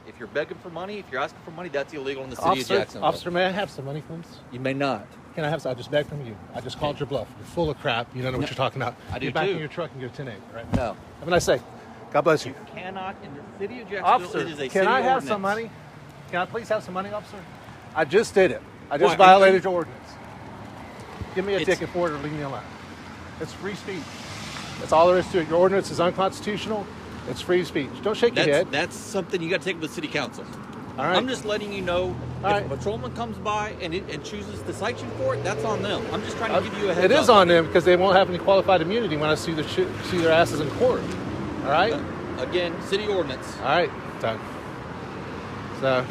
If you're begging for money, if you're asking for money, that's illegal in the city of Jacksonville. Officer, may I have some money, please? You may not. Can I have some? I just begged from you. I just called your bluff. You're full of crap. You don't know what you're talking about. I do Get back too. in your truck and get a 10-8, right? No. Have a nice day. God bless you. You cannot, in the city of Jacksonville, Officer, it is a can city I have ordinance. some money? Can I please have some money, officer? I just did it. I just Why? violated your ordinance. Give me a It's- ticket for it or leave me alone. It's free speech. That's all there is to it. Your ordinance is unconstitutional. It's free speech. Don't shake your head. That's something you got to take with the city council. All right. I'm just letting you know, All if right. a patrolman comes by and chooses to cite you for it, that's on them. I'm just trying to give you a heads It up. is on them because they won't have any qualified immunity when I see their asses in court. All right? Again, city ordinance. All right, done. So,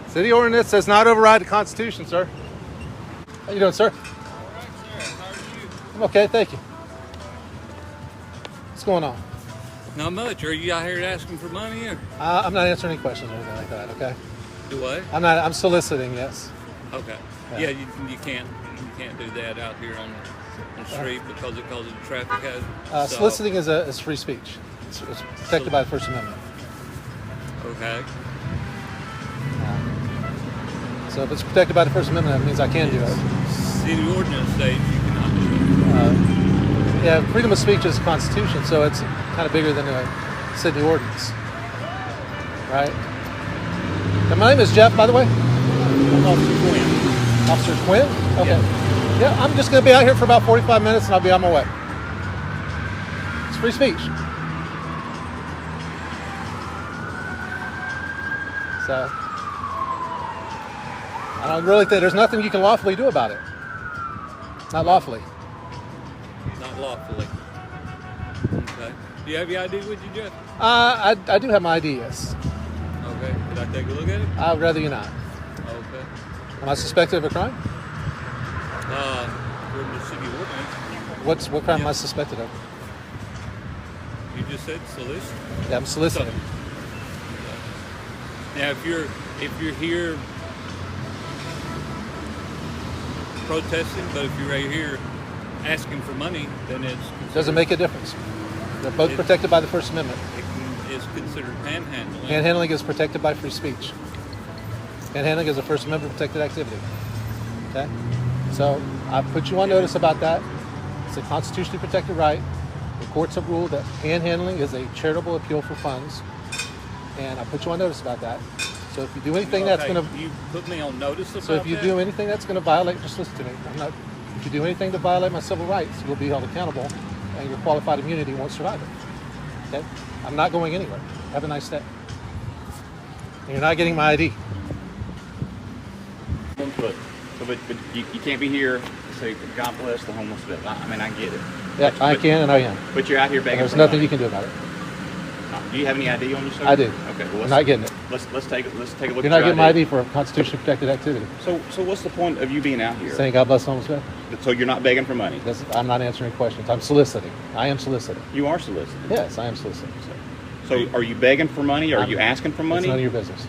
city ordinance does not override the Constitution, sir. How you doing, sir? All right, sir. How are you? I'm okay, thank you. What's going on? Not much. Are you out here asking for money or I'm not answering any questions or anything like that, okay? do what? I'm soliciting, yes. Okay. Yeah. Yeah, you can't do that out here on the street because it causes a traffic hazard. Soliciting is free speech. It's protected by the First Amendment. Okay. So if it's protected by the First Amendment, that means I can do it. City ordinance states you cannot do it. Yeah, freedom of speech is a constitution, so it's kind of bigger than a city ordinance, right? And my name is Jeff, by the way. Officer Quinn. Officer Quinn? Okay. Yeah, I'm just going to be out here for about 45 minutes and I'll be on my way. It's free speech. So, I don't really think there's nothing you can lawfully do about it. Not lawfully. Not lawfully. Okay. Do you have your ID with you, Jeff? I do have my ID, yes. Okay. Could I take a look at it? I'd rather you not. Okay. Am I suspected of a crime? According to city ordinance, What crime am I suspected of? you just said solicit. Yeah, I'm soliciting. Now, if you're here protesting, but if you're right here asking for money, then Doesn't make a difference. They're both protected by the First Amendment. it's considered panhandling. Panhandling is protected by free speech. Panhandling is a First Amendment protected activity. Okay? So I put you on notice about that. It's a constitutionally protected right. The courts have ruled that panhandling is a charitable appeal for funds. And I put you on notice about that. So if you do anything that's going to... You put me on notice about that? So if you do anything that's going to violate... Just listen to me. If you do anything to violate my civil rights, you'll be held accountable and your qualified immunity won't survive it. Okay? I'm not going anywhere. Have a nice day. And you're not getting my ID. 1 foot. So, but you can't be here to say, God bless the homeless village. I mean, I get it. Yeah, I can and I am. But you're out here begging There's for nothing money. you can do about it. Do you have any ID on you, sir? I do. Okay, well, You're not getting it. Let's take a look You're at not your getting my ID for a constitutionally protected activity. So what's the point of you being out here? Saying God bless the homeless man. So you're not begging for money? I'm not answering questions. I'm soliciting. I am soliciting. You are soliciting. Yes, I am soliciting. So are you begging for money? Or are you asking for It's money? none of your business.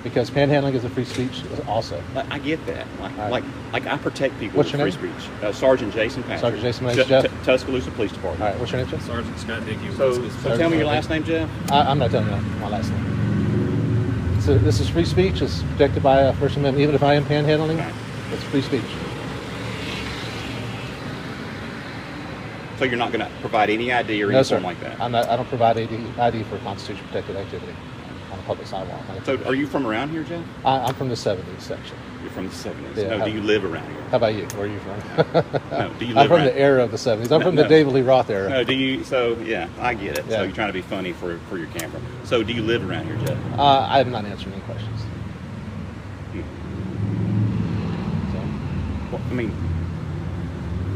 Because panhandling is a free speech also. I get that. Right. Like I protect people What's with your free name? speech. Sergeant Jason Patrick. Sergeant Jason, my name's Jeff. Tuscaloosa Police Department. All right, what's your name, Jeff? Sergeant Scott Dickey. So tell me your last name, Jeff. I'm not telling you my last name. So this is free speech. It's protected by a First Amendment. Even if I am panhandling, Okay. it's free speech. So you're not going to provide any ID or No, sir. anything like that? I don't provide ID for constitution protected activity on a public sidewalk. So are you from around here, Jeff? I'm from the 70s section. You're from the 70s. Yeah, No, do you live around here? How about you? Where are you from? No, do you I'm live from around? the era of the 70s. I'm No, from the no. David Lee Roth era. No, do you? So yeah, I get it. Yeah. So you're trying to be funny for your camera. So do you live around here, Jeff? I'm not answering any questions. Well, I mean,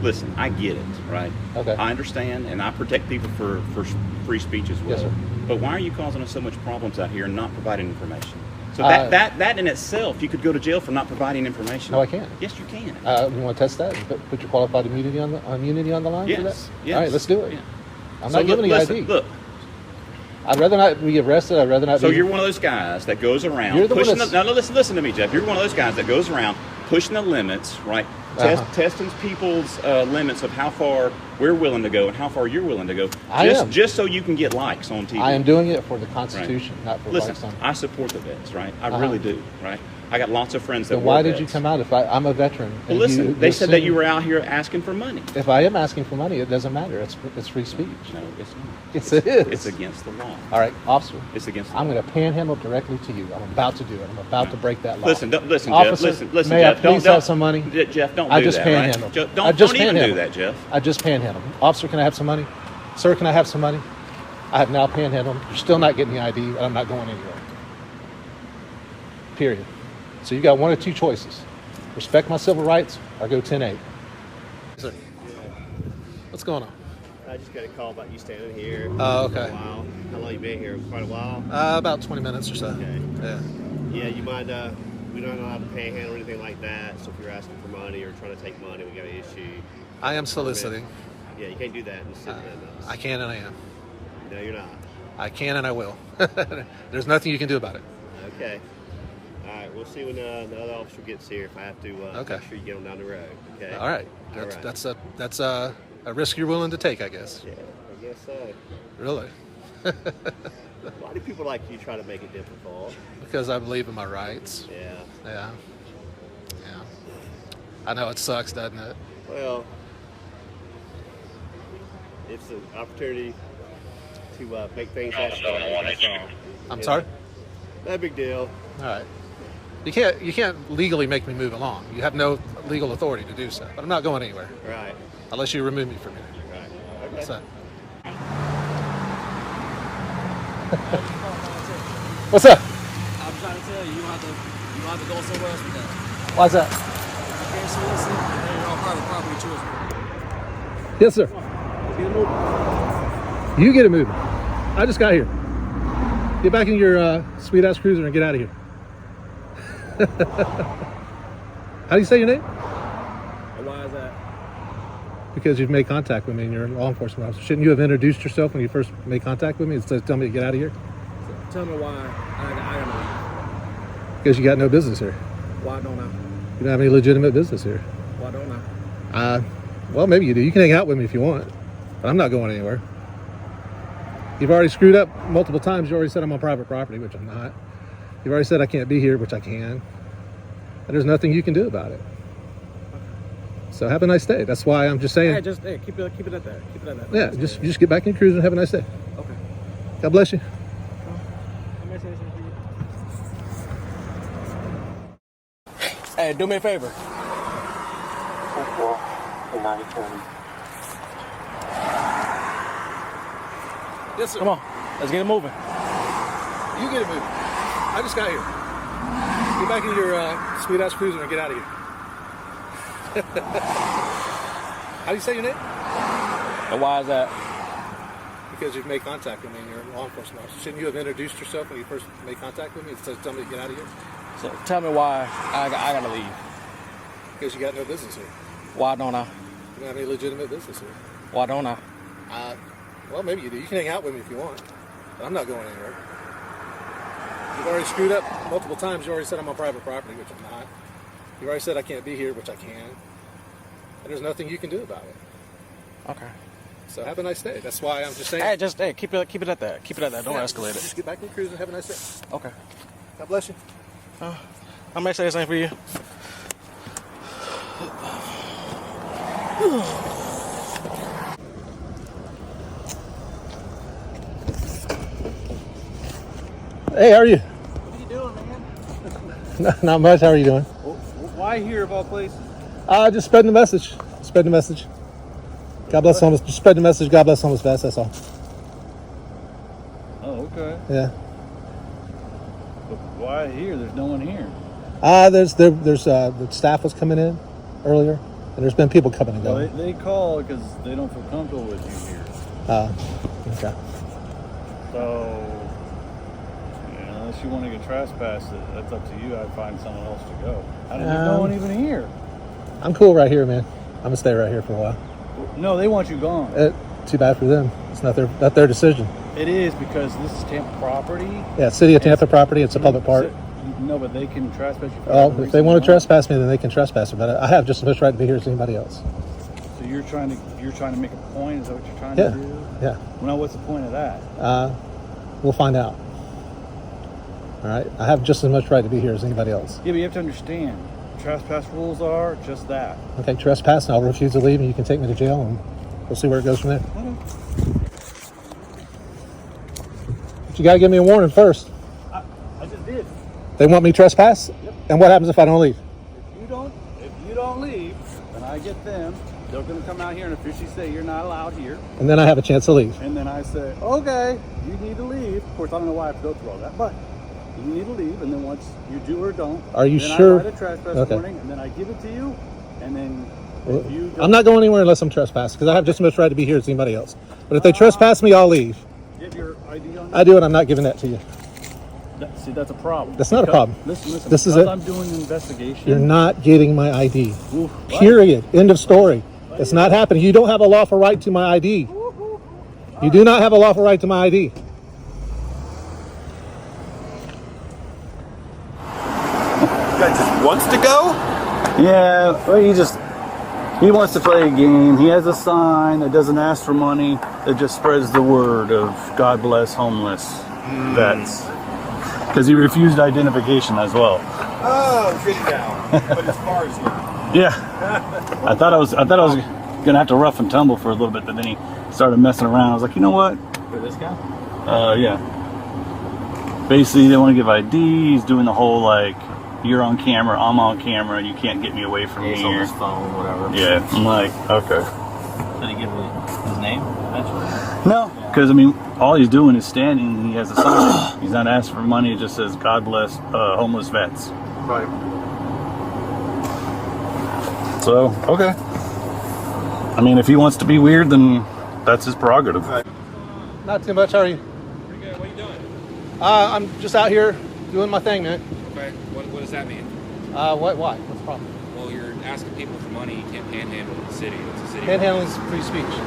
listen, I get it, right? Okay. I understand, and I protect people for free speech as well. Yes, sir. But why are you causing us so much problems out here and not providing information? So Uh, that in itself, you could go to jail for not providing information. No, I can't. Yes, you can. You want to test that? And put your qualified immunity on the line for that? Yes, yes. All right, let's do it. Yeah. I'm So not giving you listen, ID. Look, I'd rather not be arrested. I'd rather not so be... you're one of those guys that goes around You're the one pushing that's- no, listen to me, Jeff. You're one of those guys that goes around pushing the limits, right? Testing people's limits of how far we're willing to go and how far you're willing to go. I am. Just so you can get likes on TV. I am doing it for the Constitution, not for Listen, likes on. I support the vets, right? I really do, right? I got lots of friends that Then why were did you vets. come out if I'm a veteran? Well, listen, they said that you were out here asking for money. If I am asking for money, it doesn't matter. It's free speech. No, it's not. Yes, it is. It's against the law. All right, officer. It's against the I'm law. going to panhandle directly to you. I'm about to do it. I'm about to break that law. Listen, listen, officer, Jeff. Listen, may Jeff. I please have some money? Jeff, don't I do just that. panhandled. Right? I just Don't even do panhandled. that, Jeff. I just panhandled. Officer, can I have some money? Sir, can I have some money? I have now panhandled. You're still not getting the ID, and I'm not going anywhere. Period. So you got one of two choices. Respect my civil rights or go 10-8. Sir, what's going on? I just got a call about you standing here. Oh, For okay. a while. How long you been here? Quite a while. About 20 minutes or so. Okay. Yeah. Yeah, you might. We don't allow to panhandle or anything like that. So if you're asking for money or trying to take money, we got to issue. I am soliciting. Yeah, you can't do that in the city. I can and I am. No, you're not. I can and I will. There's nothing you can do about it. Okay. All right. We'll see when the other officer gets here. If I have to, Okay. make sure you get them down the road. Okay. All right. All right. That's a risk you're willing to take, I guess. Yeah, I guess so. Really? Why do people like you try to make it difficult? Because I believe in my rights. Yeah. Yeah. Yeah. I know it sucks, doesn't it? Well, it's an opportunity to make things happen. That's all. I'm sorry? No big deal. All right. You can't legally make me move along. You have no legal authority to do so. But I'm not going anywhere Right. unless you remove me from here. Right. Okay. So. What's up? I'm trying to tell you, you don't have to go somewhere else with that. Why's that? You can't solicit, and you're on private property too. Yes, sir. You get it moving. I just got here. Get back in your sweet ass cruiser and get out of here. How do you say your name? And why is that? Because you've made contact with me and you're a law enforcement officer. Shouldn't you have introduced yourself when you first made contact with me instead of telling me to get out of here? So tell me why I don't know. Because you got no business here. Why don't I? You don't have any legitimate business here. Why don't I? Well, maybe you do. You can hang out with me if you want, but I'm not going anywhere. You've already screwed up multiple times. You already said I'm on private property, which I'm not. You've already said I can't be here, which I can. And there's nothing you can do about it. So have a nice day. That's why I'm just saying. Hey, keep it at that. Keep it at that. Yeah, just get back in cruise and have a nice day. Okay. God bless you. I may say something for you. Hey, do me a favor. Yes, sir. Come on, let's get it moving. You get it moving. I just got here. Get back in your sweet ass cruiser and get out of here. How do you say your name? And why is that? Because you've made contact with me and you're a law enforcement officer. Shouldn't you have introduced yourself when you first made contact with me instead of telling me to get out of here? So tell me why I gotta leave. Because you got no business here. Why don't I? You don't have any legitimate business here. Why don't I? Well, maybe you do. You can hang out with me if you want, but I'm not going anywhere. You've already screwed up multiple times. You already said I'm on private property, which I'm not. You've already said I can't be here, which I can. And there's nothing you can do about it. Okay. So have a nice day. That's why I'm just saying. Hey, keep it at that. Keep it at that. Don't escalate it. Just get back in the cruise and have a nice day. Okay. God bless you. I may say the same for you. Hey, how are you? What are you doing, man? Not much. How are you doing? Why here of all places? Just spreading the message. Spreading the message. God bless homeless. Just spreading the message. God bless homeless vets. That's all. Oh, okay. Yeah. But why here? There's no one here. There's the staff was coming in earlier, and there's been people coming and Well, going. they call because they don't feel comfortable with you here. Okay. So, unless you want to get trespassed, that's up to you. I'd find someone else to go. There's no one even here. I'm cool right here, man. I'm gonna stay right here for a while. No, they want you gone. Too bad for them. It's not their decision. It is because this is Tampa property. Yeah, City of Tampa property. It's a public park. No, but they can trespass you. For Well, whatever if they reason want to they trespass me, then they can trespass me. But I have just as much right to be here as anybody else. So you're trying to make a point? Is that what you're trying Yeah. to do? Yeah. Well, now what's the point of that? We'll find out. All right. I have just as much right to be here as anybody else. Yeah, but you have to understand, trespass rules are just that. Okay, trespass, and I'll refuse to leave, and you can take me to jail, and we'll see where it goes from there. But you got to give me a warning first. I just did. They want me trespass? Yep. And what happens if I don't leave? If you don't leave, then I get them. They're going to come out here and officially say you're not allowed here. And then I have a chance to leave. And then I say, okay, you need to leave. Of course, I don't know why I have to go through all that, but you need to leave. And then once you do or don't, Are you then sure? I write a trespass warning, and then I give it to you. And then if you don't, I'm not going anywhere unless I'm trespassed, because I have just as much right to be here as anybody else. But if they trespass me, I'll leave. you have your ID on you. I do, and I'm not giving that to you. See, that's a problem. That's not a problem. Listen. This is because it. I'm doing an investigation. You're not getting my ID. Oof, what? Period. End of story. It's not happening. You don't have a lawful right to my ID. You do not have a lawful right to my ID. Guy just wants to go? Yeah, well, he wants to play a game. He has a sign that doesn't ask for money, that just spreads the word of God bless homeless vets. Because he refused identification as well. Oh, sit down. But as far as you. Yeah. I thought I was gonna have to rough and tumble for a little bit, but then he started messing around. I was like, you know what? For this guy? Yeah. Basically, they want to give ID. He's doing the whole like, you're on camera, I'm on camera, you can't get me away from He's here. on his phone, whatever. Yeah, I'm like, okay. Did he give his name eventually? No, because I mean, all he's doing is standing. And he has a sign. He's not asking for money. It just says, "God bless homeless vets." Right. So, okay. I mean, if he wants to be weird, then that's his prerogative. Right. Not too much. How are you? Pretty good. What are you doing? I'm just out here doing my thing, man. Okay. What does that mean? Why? What's the problem? Well, you're asking people for money. You can't panhandle in the city. It's a city. Panhandling is free speech.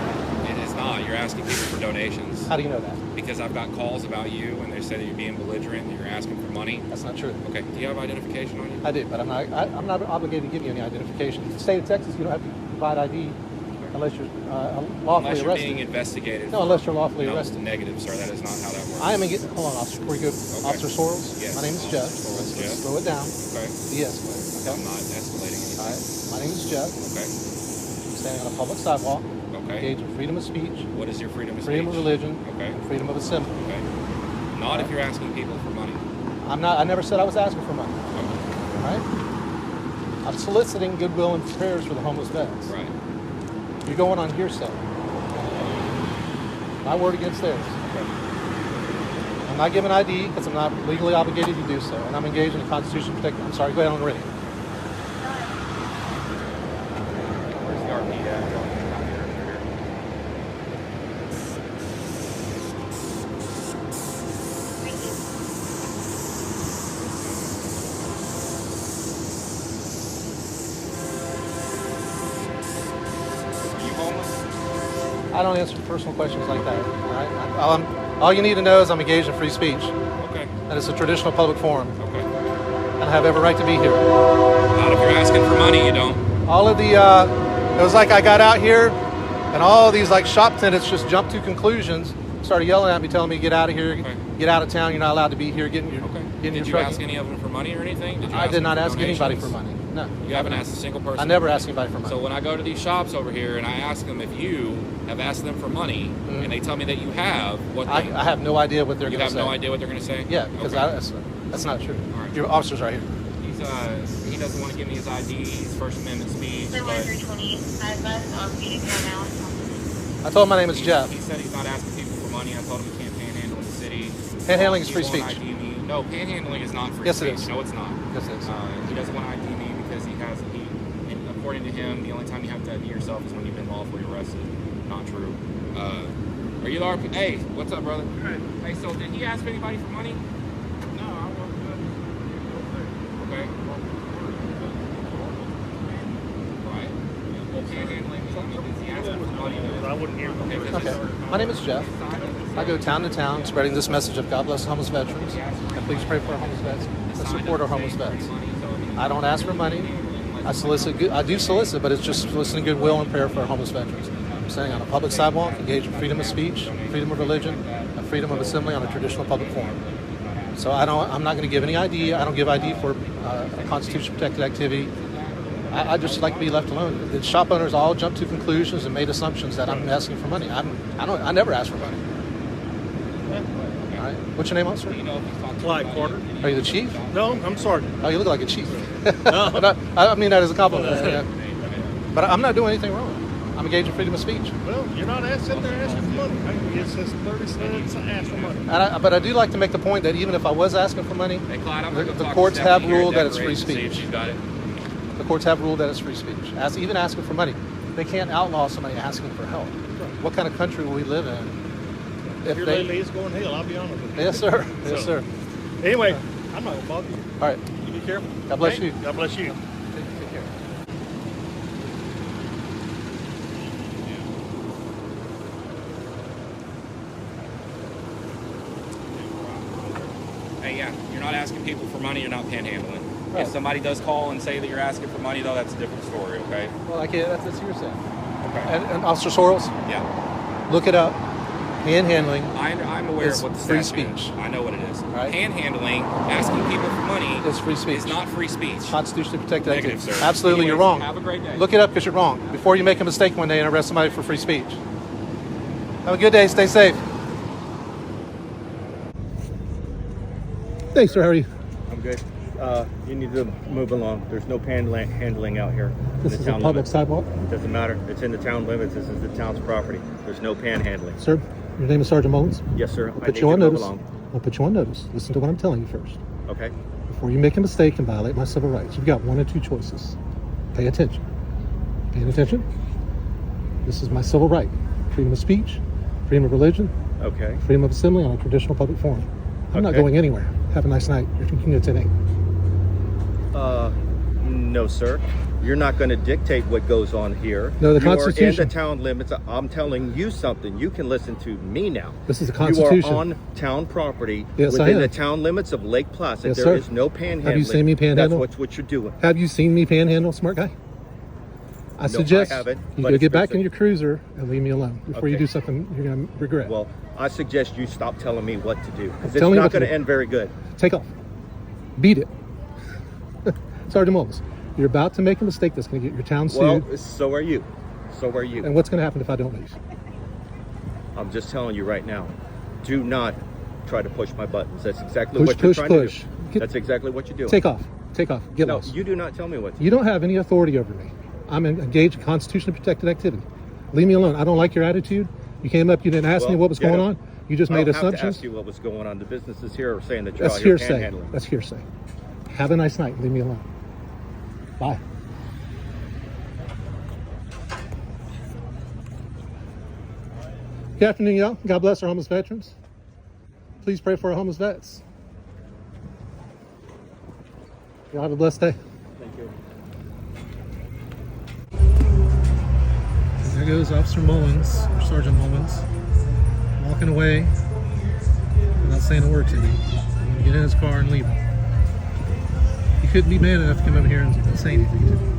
It is not. You're asking people for donations. How do you know that? Because I've got calls about you, and they say that you're being belligerent and you're asking for money. That's not true. Okay. Do you have identification on you? I do, but I'm not obligated to give you any identification. In the state of Texas, you don't have to provide ID unless you're lawfully Unless you're arrested. being investigated. No, unless you're lawfully arrested. Negative, sir. That is not how that works. I am hold on, officer. Before you go, Officer Sorrells. Yes. My name is Jeff. Officer Sorrells, Let's Jeff. slow it down. Okay. De-escalate. Okay. I'm not escalating anything. All right. My name is Jeff. Okay. I'm standing on a public sidewalk. Okay. Engaged in freedom of speech, What is your freedom of speech? freedom of religion, Okay. and freedom of assembly. Okay. Not if you're asking people for money. I'm not. I never said I was asking for money. Okay. All right. I'm soliciting goodwill and prayers for the homeless vets. Right. You're going on hearsay. My word against theirs. Okay. I'm not giving ID because I'm not legally obligated to do so, and I'm engaged in the Constitution protected. I'm sorry. Go ahead on the radio. Where's the RP at? Are you homeless? I don't answer personal questions like that. All right. All you need to know is I'm engaged in free speech, Okay. and it's a traditional public forum, Okay. and I have every right to be here. Not if you're asking for money, you don't. All of the, it was like I got out here, and all these like shop tenants just jumped to conclusions, started yelling at me, telling me, "Get out of here, Okay. get out of town. You're not allowed to be here. Get in your, Okay. get in Did your you truck." ask any of them for money or anything? Did you I did them not for ask anybody for donations? money. No. You haven't asked a single person. I never for asked money. anybody for money. So when I go to these shops over here and I ask them if you have asked them for money, and they tell me that you have, what I have no idea what they're you going to have say. no idea what they're going to say? Yeah, because Okay. that's not true. All right. Your officer's right here. He doesn't want to give me his ID, his First Amendment speech, but 320 on Phoenix now. I told him my name is Jeff. he said he's not asking people for money. I told him he can't panhandle in the city. Panhandling is He free won't speech. ID me. No, panhandling is not free Yes, it speech. is. No, it's not. Yes, it is. He doesn't want to ID me because and according to him, the only time you have to ID yourself is when you've been lawfully arrested. Not true. Are you the RP? Hey, what's up, brother? Hey, so did he ask anybody for money? No, I wasn't. Okay. Right. Well, panhandling, I mean, is he asking for money? I wouldn't hear. Okay. My name is Jeff. I go town to town spreading this message of God bless homeless veterans, and please pray for our homeless vets and support our homeless vets. I don't ask for money. I do solicit, but it's just soliciting goodwill and prayer for our homeless veterans. I'm standing on a public sidewalk, engaged in freedom of speech, freedom of religion, and freedom of assembly on a traditional public forum. So I'm not going to give any ID. I don't give ID for a constitution-protected activity. I just like to be left alone. The shop owners all jumped to conclusions and made assumptions that I'm asking for money. I never ask for money. All right. What's your name, officer? Clyde Carter. Are you the chief? No, I'm sergeant. Oh, you look like a chief. But I mean that as a compliment. Yeah. But I'm not doing anything wrong. I'm engaged in freedom of speech. Well, you're not sitting there asking for money. It says 30 cents to ask for money. But I do like to make the point that even if I was asking for money, Hey, Clyde, the courts have ruled that it's free See if speech. she's got it. The courts have ruled that it's free speech. Even asking for money, they can't outlaw somebody asking for help. What kind of country will we live in? If your lady is going to hell, I'll be honest with you. Yes, sir. Yes, sir. Anyway, I'm not going to bother you. All right. You be careful. God bless Okay? you. God bless you. Take care. Hey, yeah, you're not asking people for money, you're not panhandling. Right. If somebody does call and say that you're asking for money, though, that's a different story, okay? Well, that's hearsay. Okay. And Officer Sorrells, Yeah. look it up. Panhandling. I'm aware It's of what the free statute is. speech. I know what it is. Right. Panhandling, asking people for money, It's free speech. is not free speech. Constitutionally protected Negative, activity. sir. Absolutely, you're Anyways, wrong. have a great day. Look it up because you're wrong. Before you make a mistake one day and arrest somebody for free speech. Have a good day. Stay safe. Thanks, sir. How are you? I'm good. You need to move along. There's no handling out here. This in is the a town public limits. sidewalk. Doesn't matter. It's in the town limits. This is the town's property. There's no panhandling. Sir, your name is Sergeant Mullins? Yes, sir. I'll I put need you on to move notice. along. I'll put you on notice. Listen to what I'm telling you first. Okay. Before you make a mistake and violate my civil rights, you've got one or two choices. Pay attention. Paying attention? This is my civil right. Freedom of speech, freedom of religion, Okay. freedom of assembly on a traditional public forum. I'm not Okay. going anywhere. Have a nice night. You're continuing today. No, sir. You're not going to dictate what goes on here. No, the You are Constitution. in the town limits. I'm telling you something. You can listen to me now. This is the Constitution. You are on town property Yes, I within am. the town limits of Lake Placid. Yes, There sir. is no panhandling. Have you seen me panhandle? That's what you're doing. Have you seen me panhandle, smart guy? I suggest haven't, you but go it's get back been- in your cruiser and leave me alone before you Okay. do something you're going to regret. Well, I suggest you stop telling me what to do. Because it's telling you not what to going to do. end very good. Take off. Beat it. Sergeant Mullins, you're about to make a mistake that's going to get your town sued. Well, so are you. So are you. And what's going to happen if I don't leave? I'm just telling you right now. Do not try to push my buttons. That's exactly Push, what you're push, trying push. to do. That's exactly what you're doing. Take off. Take off. Get No, lost. you do not tell me what to do. You don't have any authority over me. I'm engaged in constitutionally protected activity. Leave me alone. I don't like your attitude. You came up, you didn't ask me Well, what was get going up. on. You just I made don't have to assumptions. ask you what was going on. The businesses here are saying that you're That's out here hearsay. panhandling. That's hearsay. Have a nice night. Leave me alone. Bye. Good afternoon, y'all. God bless our homeless veterans. Please pray for our homeless vets. Y'all have a blessed day. Thank you. There goes Officer Mullins, or Sergeant Mullins, walking away without saying a word to me. I'm going to get in his car and leave him. He couldn't be man enough to come over here and say anything to me.